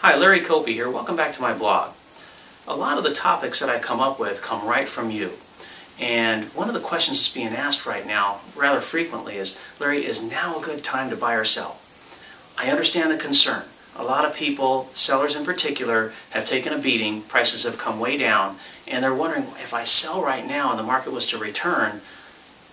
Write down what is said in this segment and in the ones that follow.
Hi, Larry Koppie here. Welcome back to my blog. A lot of the topics that I come up with come right from you. And one of the questions that's being asked right now, rather frequently, is, Larry, is now a good time to buy or sell? I understand the concern. A lot of people, sellers in particular, have taken a beating. Prices have come way down. And they're wondering, if I sell right now and the market was to return,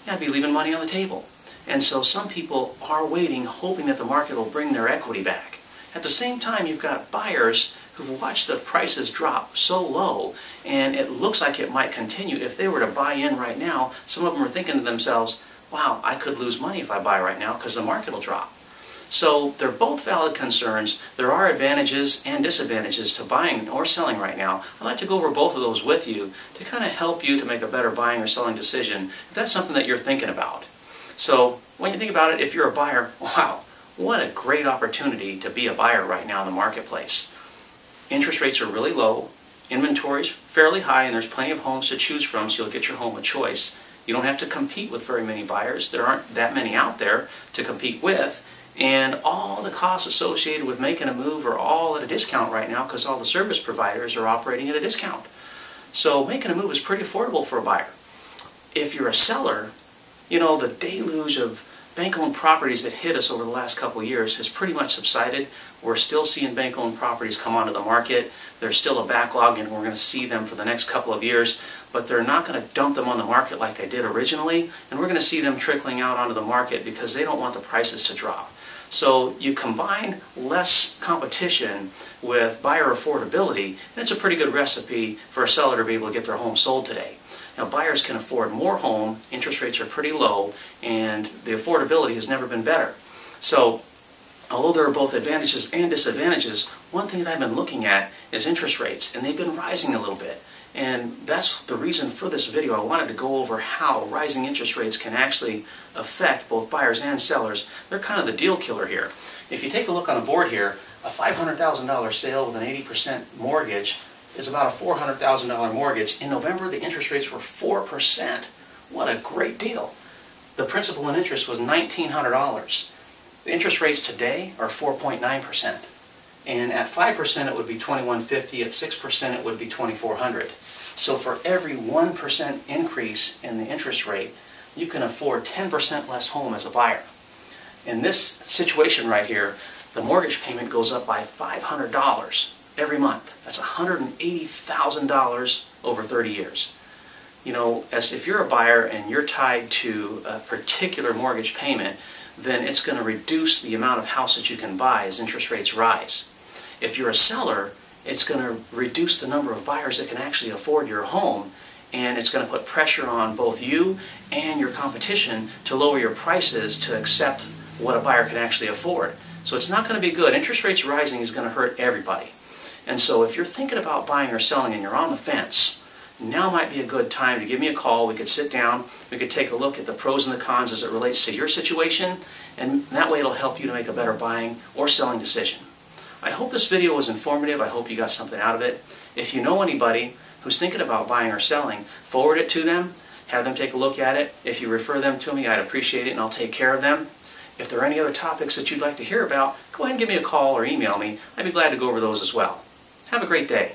I'd be leaving money on the table. And so some people are waiting, hoping that the market will bring their equity back. At the same time, you've got buyers who've watched the prices drop so low, and it looks like it might continue. If they were to buy in right now, some of them are thinking to themselves, wow, I could lose money if I buy right now because the market will drop. So they're both valid concerns. There are advantages and disadvantages to buying or selling right now. I'd like to go over both of those with you to kind of help you to make a better buying or selling decision if that's something that you're thinking about. So when you think about it, if you're a buyer, wow, what a great opportunity to be a buyer right now in the marketplace. Interest rates are really low, inventory's fairly high, and there's plenty of homes to choose from, so you'll get your home a choice. You don't have to compete with very many buyers. There aren't that many out there to compete with, and all the costs associated with making a move are all at a discount right now because all the service providers are operating at a discount. So making a move is pretty affordable for a buyer. If you're a seller, you know, the deluge of bank-owned properties that hit us over the last couple of years has pretty much subsided. We're still seeing bank-owned properties come onto the market. There's still a backlog, and we're going to see them for the next couple of years, but they're not going to dump them on the market like they did originally, and we're going to see them trickling out onto the market because they don't want the prices to drop. So you combine less competition with buyer affordability, and it's a pretty good recipe for a seller to be able to get their home sold today. Now, buyers can afford more home, interest rates are pretty low, and the affordability has never been better. So, although there are both advantages and disadvantages, one thing that I've been looking at is interest rates, and they've been rising a little bit. And that's the reason for this video. I wanted to go over how rising interest rates can actually affect both buyers and sellers. They're kind of the deal killer here. If you take a look on the board here, a $500,000 sale with an 80% mortgage is about a $400,000 mortgage. In November, the interest rates were 4%. What a great deal. The principal and interest was $1,900. The interest rates today are 4.9%. And at 5% it would be $2,150. At 6% it would be $2,400. So for every 1% increase in the interest rate, you can afford 10% less home as a buyer. In this situation right here, the mortgage payment goes up by $500 every month. That's $180,000 over 30 years. You know, as if you're a buyer and you're tied to a particular mortgage payment, then it's going to reduce the amount of house that you can buy as interest rates rise. If you're a seller, it's going to reduce the number of buyers that can actually afford your home, and it's going to put pressure on both you and your competition to lower your prices to accept what a buyer can actually afford. So it's not going to be good. Interest rates rising is going to hurt everybody. And so if you're thinking about buying or selling and you're on the fence, now might be a good time to give me a call. We could sit down, we could take a look at the pros and the cons as it relates to your situation, and that way it'll help you to make a better buying or selling decision. I hope this video was informative. I hope you got something out of it. If you know anybody who's thinking about buying or selling, forward it to them, have them take a look at it. If you refer them to me, I'd appreciate it, and I'll take care of them. If there are any other topics that you'd like to hear about, go ahead and give me a call or email me. I'd be glad to go over those as well. Have a great day.